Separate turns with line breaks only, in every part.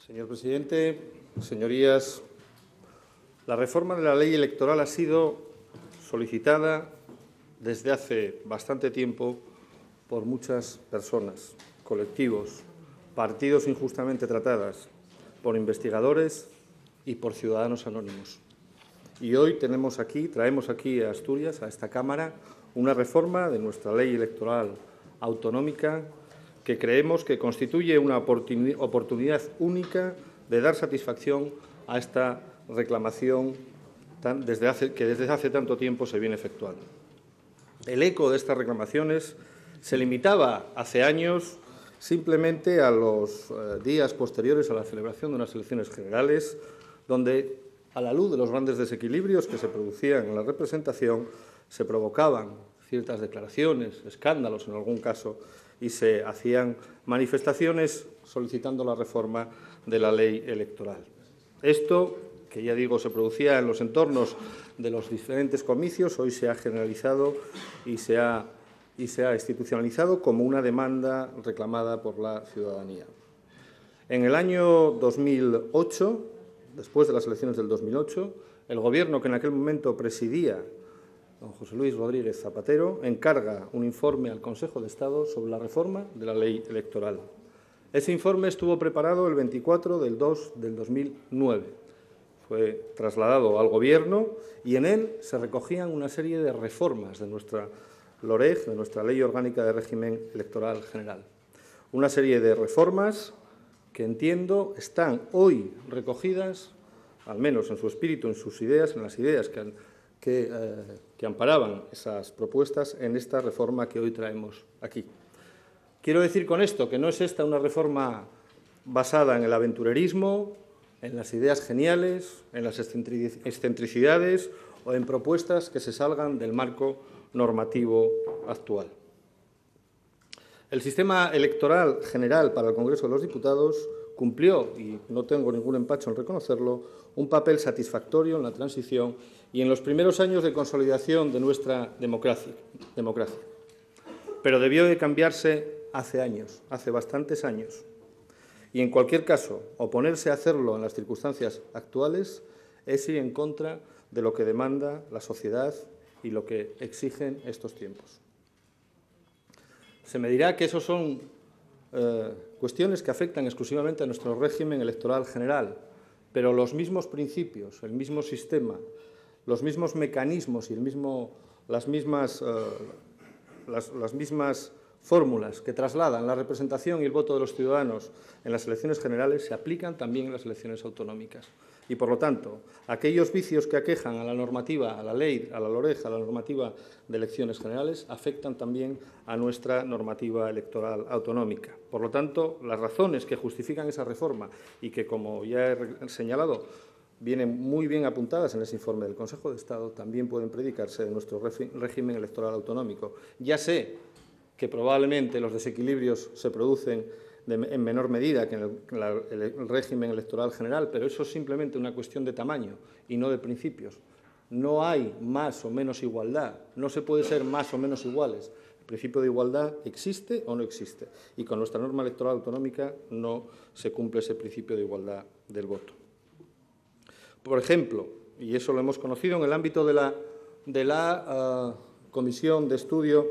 Señor presidente, señorías, la reforma de la ley electoral ha sido solicitada desde hace bastante tiempo por muchas personas, colectivos, partidos injustamente tratadas, por investigadores y por ciudadanos anónimos. Y hoy traemos aquí a Asturias, a esta Cámara, una reforma de nuestra ley electoral autonómica que creemos que constituye una oportunidad única de dar satisfacción a esta reclamación que desde hace tanto tiempo se viene efectuando. El eco de estas reclamaciones se limitaba hace años simplemente a los días posteriores a la celebración de unas elecciones generales, donde, a la luz de los grandes desequilibrios que se producían en la representación, se provocaban ciertas declaraciones, escándalos en algún caso, y se hacían manifestaciones solicitando la reforma de la ley electoral. Esto, que ya digo, se producía en los entornos de los diferentes comicios, hoy se ha generalizado y se ha institucionalizado como una demanda reclamada por la ciudadanía. En el año 2008, después de las elecciones del 2008, el Gobierno que en aquel momento presidía don José Luis Rodríguez Zapatero encarga un informe al Consejo de Estado sobre la reforma de la ley electoral. Ese informe estuvo preparado el 24 del 2 del 2009. Fue trasladado al Gobierno y en él se recogían una serie de reformas de nuestra LOREG, de nuestra Ley Orgánica de Régimen Electoral General. Una serie de reformas que entiendo están hoy recogidas, al menos en su espíritu, en sus ideas, en las ideas que amparaban esas propuestas en esta reforma que hoy traemos aquí. Quiero decir con esto que no es esta una reforma basada en el aventurerismo, en las ideas geniales, en las excentricidades o en propuestas que se salgan del marco normativo actual. El sistema electoral general para el Congreso de los Diputados cumplió, y no tengo ningún empacho en reconocerlo, un papel satisfactorio en la transición y en los primeros años de consolidación de nuestra democracia. Pero debió de cambiarse hace años, hace bastantes años. Y, en cualquier caso, oponerse a hacerlo en las circunstancias actuales es ir en contra de lo que demanda la sociedad y lo que exigen estos tiempos. Se me dirá que esos son cuestiones que afectan exclusivamente a nuestro régimen electoral general, pero los mismos principios, el mismo sistema, los mismos mecanismos y las mismas fórmulas que trasladan la representación y el voto de los ciudadanos en las elecciones generales se aplican también en las elecciones autonómicas. Y, por lo tanto, aquellos vicios que aquejan a la normativa, a la ley, a la LOREG, a la normativa de elecciones generales, afectan también a nuestra normativa electoral autonómica. Por lo tanto, las razones que justifican esa reforma y que, como ya he señalado, vienen muy bien apuntadas en ese informe del Consejo de Estado, también pueden predicarse de nuestro régimen electoral autonómico. Ya sé que probablemente los desequilibrios se producen en menor medida que en el régimen electoral general, pero eso es simplemente una cuestión de tamaño y no de principios. No hay más o menos igualdad, no se puede ser más o menos iguales. El principio de igualdad existe o no existe, y con nuestra norma electoral autonómica no se cumple ese principio de igualdad del voto. Por ejemplo, y eso lo hemos conocido en el ámbito de la comisión de estudio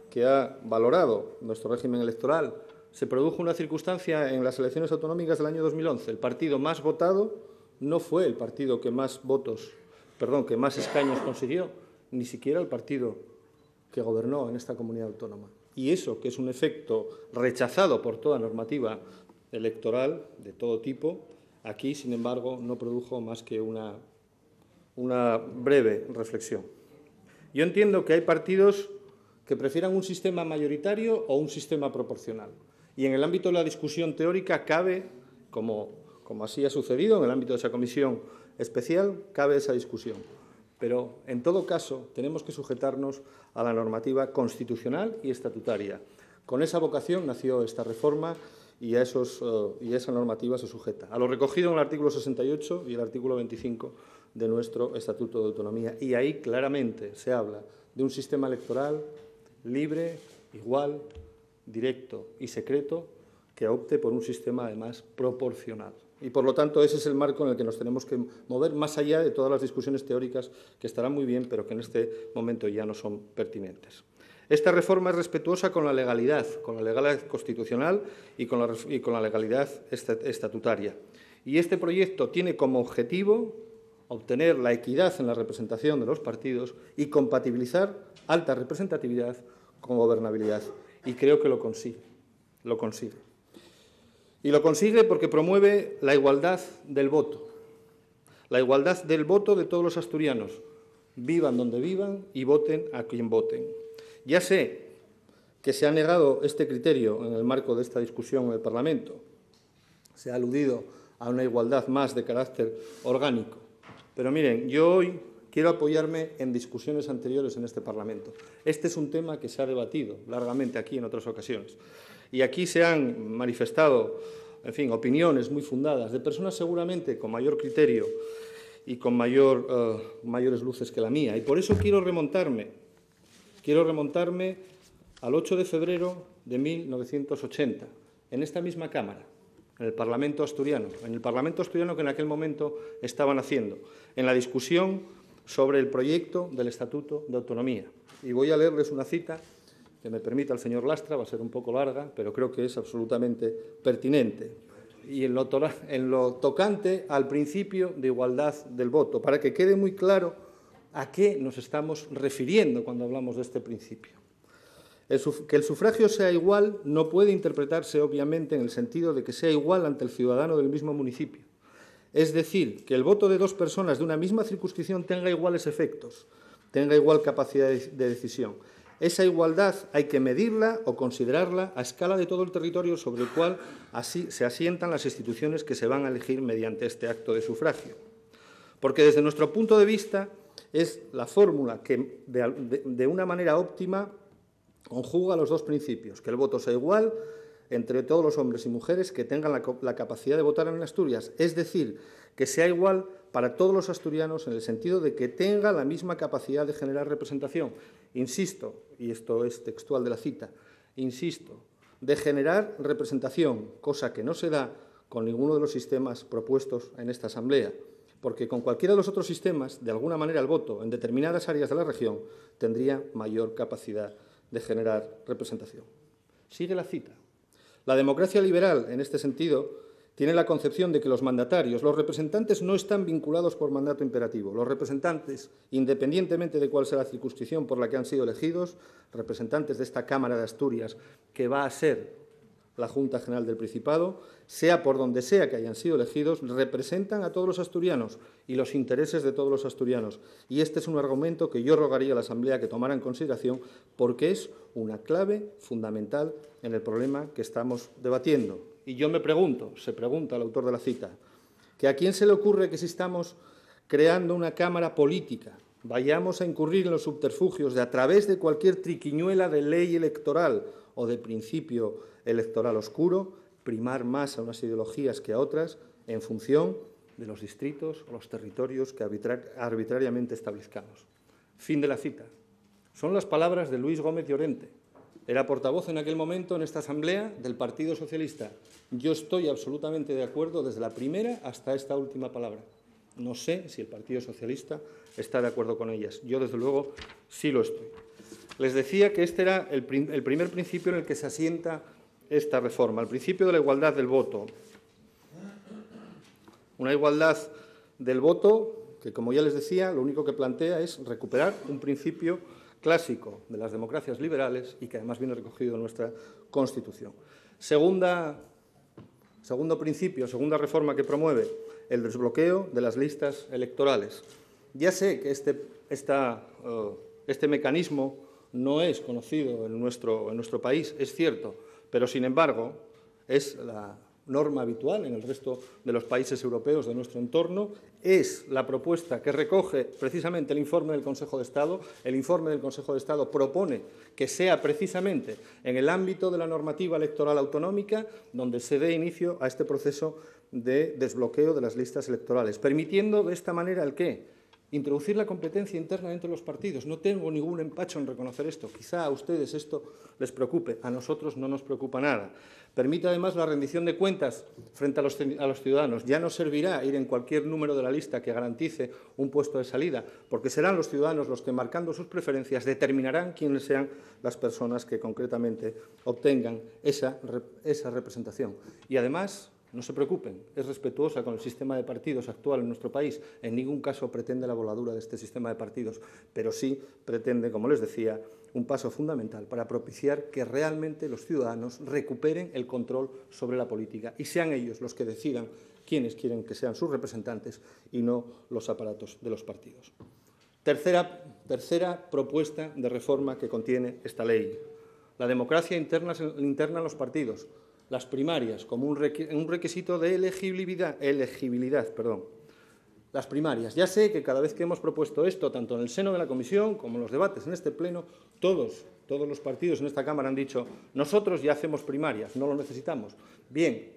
que ha valorado nuestro régimen electoral, se produjo una circunstancia en las elecciones autonómicas del año 2011. El partido más votado no fue el partido que más escaños consiguió, ni siquiera el partido que gobernó en esta comunidad autónoma. Y eso, que es un efecto rechazado por toda normativa electoral de todo tipo, aquí, sin embargo, no produjo más que una breve reflexión. Yo entiendo que hay partidos que prefieran un sistema mayoritario o un sistema proporcional. Y en el ámbito de la discusión teórica cabe, como así ha sucedido en el ámbito de esa comisión especial, cabe esa discusión. Pero, en todo caso, tenemos que sujetarnos a la normativa constitucional y estatutaria. Con esa vocación nació esta reforma y a esa normativa se sujeta. A lo recogido en el artículo 68 y el artículo 25 de nuestro Estatuto de Autonomía. Y ahí claramente se habla de un sistema electoral libre, igual, directo y secreto, que opte por un sistema, además, proporcional. Y, por lo tanto, ese es el marco en el que nos tenemos que mover, más allá de todas las discusiones teóricas que estarán muy bien, pero que en este momento ya no son pertinentes. Esta reforma es respetuosa con la legalidad constitucional y con la legalidad estatutaria. Y este proyecto tiene como objetivo obtener la equidad en la representación de los partidos y compatibilizar alta representatividad con gobernabilidad. Y creo que lo consigue. Y lo consigue porque promueve la igualdad del voto. La igualdad del voto de todos los asturianos, vivan donde vivan y voten a quien voten. Ya sé que se ha negado este criterio en el marco de esta discusión en el Parlamento. Se ha aludido a una igualdad más de carácter orgánico. Pero miren, yo hoy quiero apoyarme en discusiones anteriores en este Parlamento. Este es un tema que se ha debatido largamente aquí en otras ocasiones. Y aquí se han manifestado, en fin, opiniones muy fundadas de personas seguramente con mayor criterio y con mayores luces que la mía. Y por eso quiero remontarme al 8 de febrero de 1980, en esta misma Cámara, en el Parlamento asturiano que en aquel momento estaban haciendo, en la discusión sobre el proyecto del Estatuto de Autonomía. Y voy a leerles una cita que me permita el señor Lastra, va a ser un poco larga, pero creo que es absolutamente pertinente. Y en lo tocante al principio de igualdad del voto, para que quede muy claro a qué nos estamos refiriendo cuando hablamos de este principio. Que el sufragio sea igual no puede interpretarse, obviamente, en el sentido de que sea igual ante el ciudadano del mismo municipio. Es decir, que el voto de dos personas de una misma circunscripción tenga iguales efectos, tenga igual capacidad de decisión. Esa igualdad hay que medirla o considerarla a escala de todo el territorio sobre el cual así se asientan las instituciones que se van a elegir mediante este acto de sufragio. Porque desde nuestro punto de vista es la fórmula que de una manera óptima conjuga los dos principios, que el voto sea igual entre todos los hombres y mujeres que tengan la capacidad de votar en Asturias, es decir, que sea igual para todos los asturianos en el sentido de que tenga la misma capacidad de generar representación. Insisto, y esto es textual de la cita, insisto, de generar representación, cosa que no se da con ninguno de los sistemas propuestos en esta Asamblea, porque con cualquiera de los otros sistemas, de alguna manera el voto en determinadas áreas de la región tendría mayor capacidad de generar representación. Sigue la cita. La democracia liberal, en este sentido, tiene la concepción de que los mandatarios, los representantes, no están vinculados por mandato imperativo. Los representantes, independientemente de cuál sea la circunscripción por la que han sido elegidos, representantes de esta Cámara de Asturias, que va a ser la Junta General del Principado, sea por donde sea que hayan sido elegidos, representan a todos los asturianos y los intereses de todos los asturianos. Y este es un argumento que yo rogaría a la Asamblea que tomara en consideración porque es una clave fundamental en el problema que estamos debatiendo. Y yo me pregunto, se pregunta el autor de la cita, que a quién se le ocurre que si estamos creando una Cámara política vayamos a incurrir en los subterfugios de a través de cualquier triquiñuela de ley electoral o de principio electoral oscuro, primar más a unas ideologías que a otras en función de los distritos o los territorios que arbitrariamente establezcamos. Fin de la cita. Son las palabras de Luis Gómez Llorente. Era portavoz en aquel momento en esta Asamblea del Partido Socialista. Yo estoy absolutamente de acuerdo desde la primera hasta esta última palabra. No sé si el Partido Socialista está de acuerdo con ellas. Yo, desde luego, sí lo estoy. Les decía que este era el primer principio en el que se asienta esta reforma, el principio de la igualdad del voto. Una igualdad del voto que, como ya les decía, lo único que plantea es recuperar un principio clásico de las democracias liberales y que además viene recogido en nuestra Constitución. Segundo principio, segunda reforma que promueve, el desbloqueo de las listas electorales. Ya sé que este mecanismo no es conocido en nuestro país, es cierto, pero, sin embargo, es la norma habitual en el resto de los países europeos de nuestro entorno. Es la propuesta que recoge precisamente el informe del Consejo de Estado. El informe del Consejo de Estado propone que sea precisamente en el ámbito de la normativa electoral autonómica donde se dé inicio a este proceso de desbloqueo de las listas electorales, permitiendo de esta manera el qué. introducir la competencia interna dentro de los partidos. No tengo ningún empacho en reconocer esto. Quizá a ustedes esto les preocupe, a nosotros no nos preocupa nada. Permite además la rendición de cuentas frente a los ciudadanos. Ya no servirá ir en cualquier número de la lista que garantice un puesto de salida, porque serán los ciudadanos los que, marcando sus preferencias, determinarán quiénes sean las personas que concretamente obtengan esa representación. Y además, no se preocupen, es respetuosa con el sistema de partidos actual en nuestro país. En ningún caso pretende la voladura de este sistema de partidos, pero sí pretende, como les decía, un paso fundamental para propiciar que realmente los ciudadanos recuperen el control sobre la política y sean ellos los que decidan quiénes quieren que sean sus representantes y no los aparatos de los partidos. Tercera propuesta de reforma que contiene esta ley: la democracia interna en los partidos. Las primarias como un requisito de elegibilidad. Las primarias. Ya sé que cada vez que hemos propuesto esto, tanto en el seno de la comisión como en los debates en este pleno, todos los partidos en esta Cámara han dicho: nosotros ya hacemos primarias, no lo necesitamos. Bien,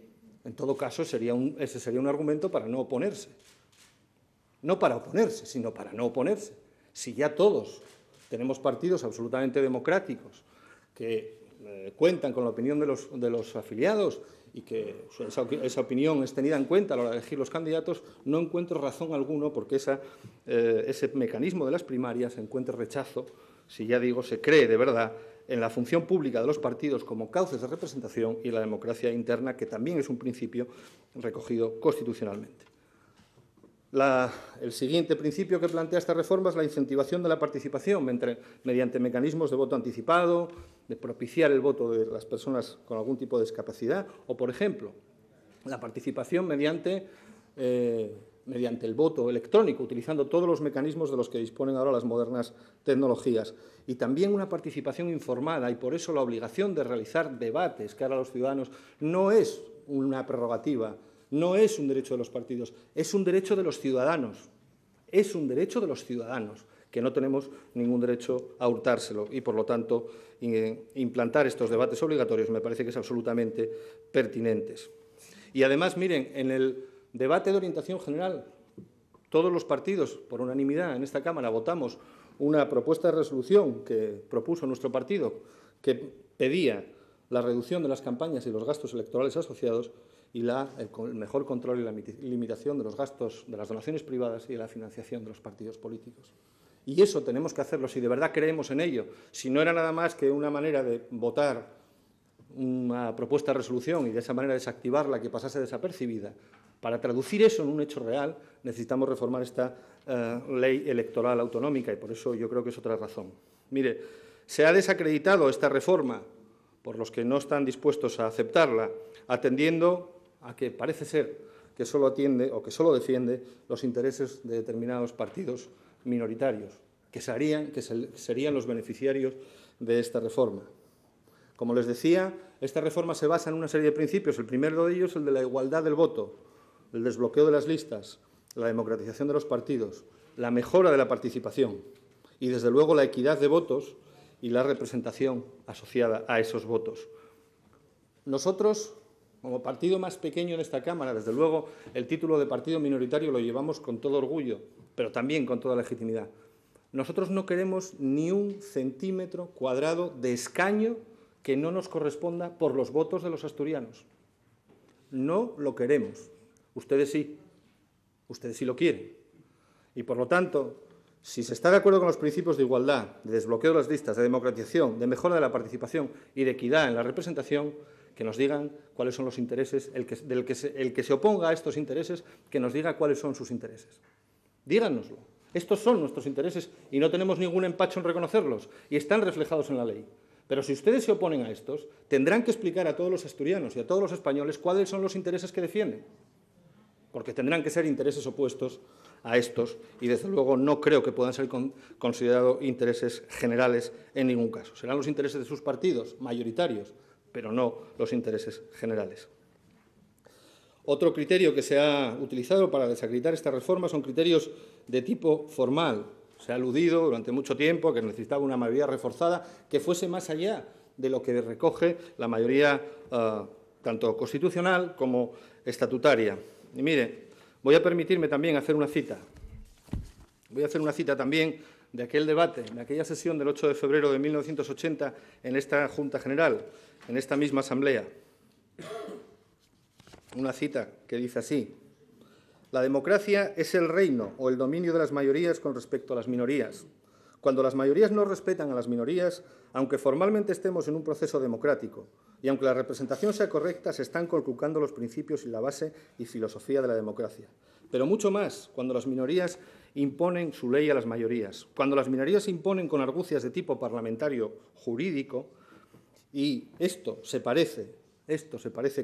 en todo caso ese sería un argumento para no oponerse. No para oponerse, sino para no oponerse. Si ya todos tenemos partidos absolutamente democráticos que cuentan con la opinión de los afiliados y que esa opinión es tenida en cuenta a la hora de elegir los candidatos, no encuentro razón alguna porque ese mecanismo de las primarias encuentre rechazo, si ya digo, se cree de verdad en la función pública de los partidos como cauces de representación y la democracia interna, que también es un principio recogido constitucionalmente. El siguiente principio que plantea esta reforma es la incentivación de la participación mediante mecanismos de voto anticipado, de propiciar el voto de las personas con algún tipo de discapacidad o, por ejemplo, la participación mediante el voto electrónico, utilizando todos los mecanismos de los que disponen ahora las modernas tecnologías. Y también una participación informada, y por eso la obligación de realizar debates cara a los ciudadanos no es una prerrogativa, no es un derecho de los partidos, es un derecho de los ciudadanos. Es un derecho de los ciudadanos, que no tenemos ningún derecho a hurtárselo y, por lo tanto, implantar estos debates obligatorios me parece que es absolutamente pertinente. Y, además, miren, en el debate de orientación general, todos los partidos, por unanimidad en esta Cámara, votamos una propuesta de resolución que propuso nuestro partido, que pedía la reducción de las campañas y los gastos electorales asociados y el mejor control y la limitación de los gastos de las donaciones privadas y de la financiación de los partidos políticos. Y eso tenemos que hacerlo si de verdad creemos en ello. Si no era nada más que una manera de votar una propuesta de resolución y de esa manera desactivarla, que pasase desapercibida, para traducir eso en un hecho real necesitamos reformar esta ley electoral autonómica y por eso yo creo que es otra razón. Mire, se ha desacreditado esta reforma por los que no están dispuestos a aceptarla, atendiendo a que parece ser que solo atiende o que solo defiende los intereses de determinados partidos minoritarios, que serían los beneficiarios de esta reforma. Como les decía, esta reforma se basa en una serie de principios. El primero de ellos es el de la igualdad del voto, el desbloqueo de las listas, la democratización de los partidos, la mejora de la participación y, desde luego, la equidad de votos y la representación asociada a esos votos. Nosotros, como partido más pequeño en esta Cámara, desde luego el título de partido minoritario lo llevamos con todo orgullo, pero también con toda legitimidad. Nosotros no queremos ni un centímetro cuadrado de escaño que no nos corresponda por los votos de los asturianos. No lo queremos. Ustedes sí lo quieren. Y, por lo tanto, si se está de acuerdo con los principios de igualdad, de desbloqueo de las listas, de democratización, de mejora de la participación y de equidad en la representación, que nos digan cuáles son los intereses, el que se oponga a estos intereses, que nos diga cuáles son sus intereses. Díganoslo. Estos son nuestros intereses y no tenemos ningún empacho en reconocerlos y están reflejados en la ley. Pero si ustedes se oponen a estos, tendrán que explicar a todos los asturianos y a todos los españoles cuáles son los intereses que defienden, porque tendrán que ser intereses opuestos a estos y, desde luego, no creo que puedan ser considerados intereses generales en ningún caso. Serán los intereses de sus partidos mayoritarios, pero no los intereses generales. Otro criterio que se ha utilizado para desacreditar esta reforma son criterios de tipo formal. Se ha aludido durante mucho tiempo que necesitaba una mayoría reforzada que fuese más allá de lo que recoge la mayoría tanto constitucional como estatutaria. Y mire, voy a permitirme también hacer una cita. Voy a hacer una cita también de aquel debate, de aquella sesión del 8 de febrero de 1980 en esta Junta General, en esta misma Asamblea. Una cita que dice así: la democracia es el reino o el dominio de las mayorías con respecto a las minorías. Cuando las mayorías no respetan a las minorías, aunque formalmente estemos en un proceso democrático y aunque la representación sea correcta, se están conculcando los principios y la base y filosofía de la democracia. Pero mucho más cuando las minorías imponen su ley a las mayorías, cuando las minorías se imponen con argucias de tipo parlamentario jurídico, y esto se parece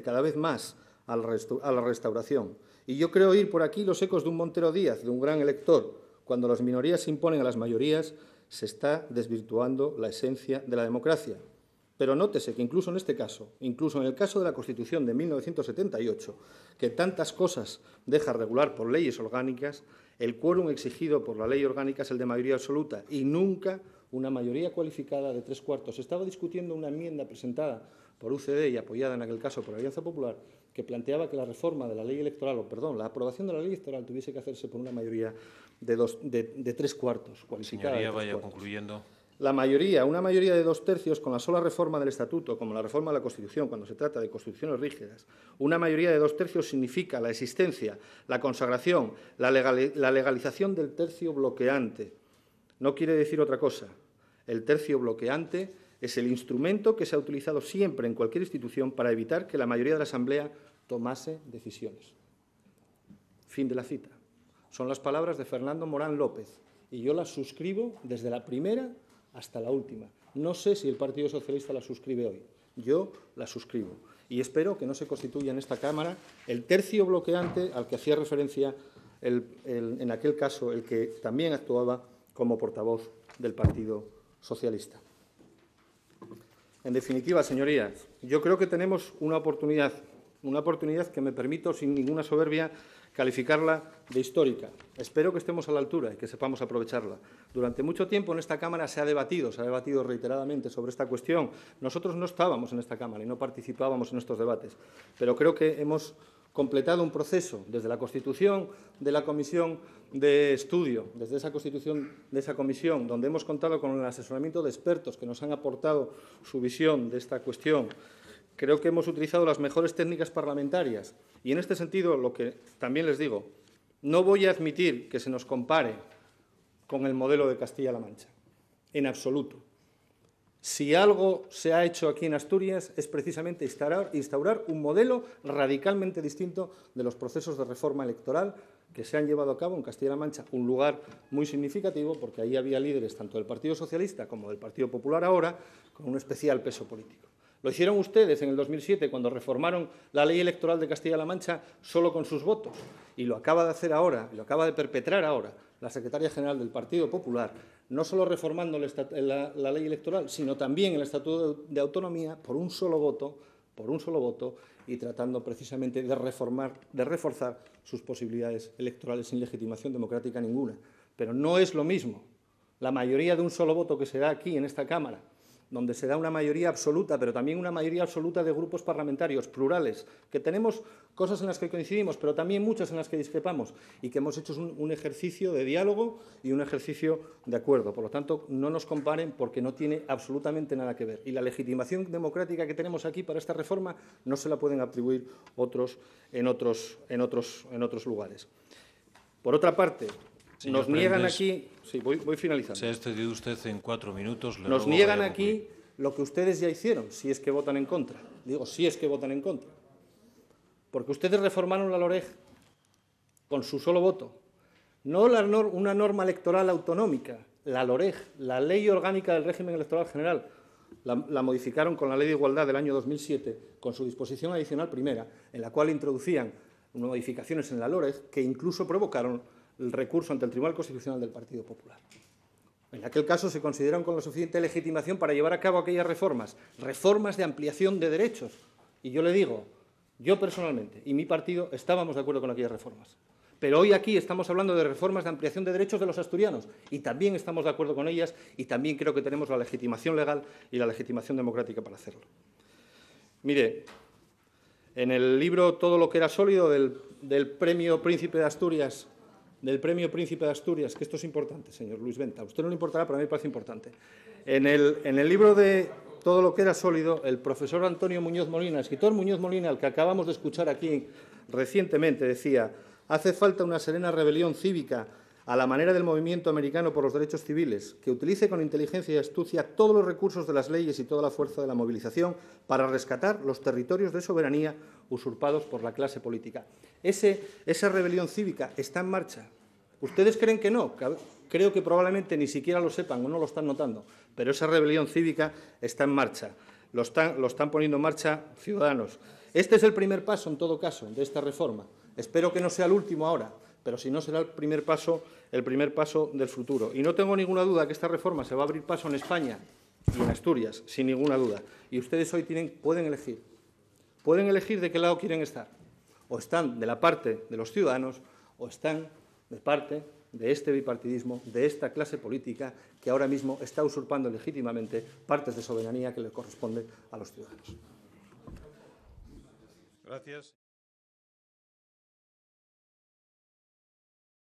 cada vez más a la Restauración. Y yo creo oír por aquí los ecos de un Montero Díaz, de un gran elector. Cuando las minorías se imponen a las mayorías, se está desvirtuando la esencia de la democracia. Pero nótese que incluso en este caso, incluso en el caso de la Constitución de 1978, que tantas cosas deja regular por leyes orgánicas, el quórum exigido por la ley orgánica es el de mayoría absoluta y nunca una mayoría cualificada de 3/4. Se estaba discutiendo una enmienda presentada por UCD y apoyada en aquel caso por Alianza Popular, que planteaba que la reforma de la ley electoral, la aprobación de la ley electoral tuviese que hacerse por una mayoría de 3/4 cualificada.
Señoría, vaya concluyendo.
La mayoría, una mayoría de 2/3 con la sola reforma del Estatuto, como la reforma de la Constitución, cuando se trata de constituciones rígidas, una mayoría de 2/3 significa la existencia, la consagración, la legalización del tercio bloqueante. No quiere decir otra cosa. El tercio bloqueante es el instrumento que se ha utilizado siempre en cualquier institución para evitar que la mayoría de la Asamblea tomase decisiones. Fin de la cita. Son las palabras de Fernando Morán López y yo las suscribo desde la primera hasta la última. No sé si el Partido Socialista la suscribe hoy. Yo la suscribo. Y espero que no se constituya en esta Cámara el tercio bloqueante al que hacía referencia en aquel caso el que también actuaba como portavoz del Partido Socialista. En definitiva, señorías, yo creo que tenemos una oportunidad que me permito, sin ninguna soberbia, calificarla de histórica. Espero que estemos a la altura y que sepamos aprovecharla. Durante mucho tiempo en esta Cámara se ha debatido reiteradamente sobre esta cuestión. Nosotros no estábamos en esta Cámara y no participábamos en estos debates, pero creo que hemos completado un proceso desde la constitución de la Comisión de Estudio, desde esa constitución de esa comisión, donde hemos contado con el asesoramiento de expertos que nos han aportado su visión de esta cuestión. Creo que hemos utilizado las mejores técnicas parlamentarias y, en este sentido, lo que también les digo, no voy a admitir que se nos compare con el modelo de Castilla-La Mancha, en absoluto. Si algo se ha hecho aquí en Asturias es precisamente instaurar un modelo radicalmente distinto de los procesos de reforma electoral que se han llevado a cabo en Castilla-La Mancha, un lugar muy significativo porque ahí había líderes tanto del Partido Socialista como del Partido Popular ahora, con un especial peso político. Lo hicieron ustedes en el 2007 cuando reformaron la ley electoral de Castilla-La Mancha solo con sus votos y lo acaba de hacer ahora, y lo acaba de perpetrar ahora la secretaria general del Partido Popular, no solo reformando la ley electoral, sino también el Estatuto de Autonomía por un solo voto y tratando precisamente de reforzar sus posibilidades electorales sin legitimación democrática ninguna. Pero no es lo mismo la mayoría de un solo voto que se da aquí en esta Cámara, donde se da una mayoría absoluta, pero también una mayoría absoluta de grupos parlamentarios plurales, que tenemos cosas en las que coincidimos, pero también muchas en las que discrepamos, y que hemos hecho un ejercicio de diálogo y un ejercicio de acuerdo. Por lo tanto, no nos comparen porque no tiene absolutamente nada que ver. Y la legitimación democrática que tenemos aquí para esta reforma no se la pueden atribuir otros en otros lugares. Por otra parte,
Señor
nos niegan
Prendes,
aquí... Sí, voy finalizando.
Se ha excedido usted en 4 minutos.
Nos niegan aquí lo que ustedes ya hicieron, si es que votan en contra. Digo, si es que votan en contra. Porque ustedes reformaron la LOREG con su solo voto. No una norma electoral autonómica, la LOREG, la Ley Orgánica del Régimen Electoral General. La modificaron con la Ley de Igualdad del año 2007, con su disposición adicional primera, en la cual introducían modificaciones en la LOREG que incluso provocaron el recurso ante el Tribunal Constitucional del Partido Popular. En aquel caso se consideraron con la suficiente legitimación para llevar a cabo aquellas reformas de ampliación de derechos. Y yo le digo, yo personalmente y mi partido estábamos de acuerdo con aquellas reformas. Pero hoy aquí estamos hablando de reformas de ampliación de derechos de los asturianos y también estamos de acuerdo con ellas y también creo que tenemos la legitimación legal y la legitimación democrática para hacerlo. Mire, en el libro Todo lo que era sólido del Premio Príncipe de Asturias del Premio Príncipe de Asturias, que esto es importante, señor Luis Venta, a usted no le importará, pero a mí me parece importante. En el libro de Todo lo que era sólido, el profesor Antonio Muñoz Molina, el escritor Muñoz Molina, al que acabamos de escuchar aquí recientemente, decía: hace falta una serena rebelión cívica a la manera del movimiento americano por los derechos civiles, que utilice con inteligencia y astucia todos los recursos de las leyes y toda la fuerza de la movilización para rescatar los territorios de soberanía usurpados por la clase política. Esa rebelión cívica está en marcha. ¿Ustedes creen que no? Creo que probablemente ni siquiera lo sepan o no lo están notando, pero esa rebelión cívica está en marcha. Lo están poniendo en marcha ciudadanos. Este es el primer paso, en todo caso, de esta reforma. Espero que no sea el último ahora, pero si no será el primer paso del futuro. Y no tengo ninguna duda que esta reforma se va a abrir paso en España y en Asturias, sin ninguna duda. Y ustedes hoy pueden elegir. Pueden elegir de qué lado quieren estar. O están de la parte de los ciudadanos o están de parte de este bipartidismo, de esta clase política que ahora mismo está usurpando legítimamente partes de soberanía que le corresponden a los ciudadanos.
Gracias.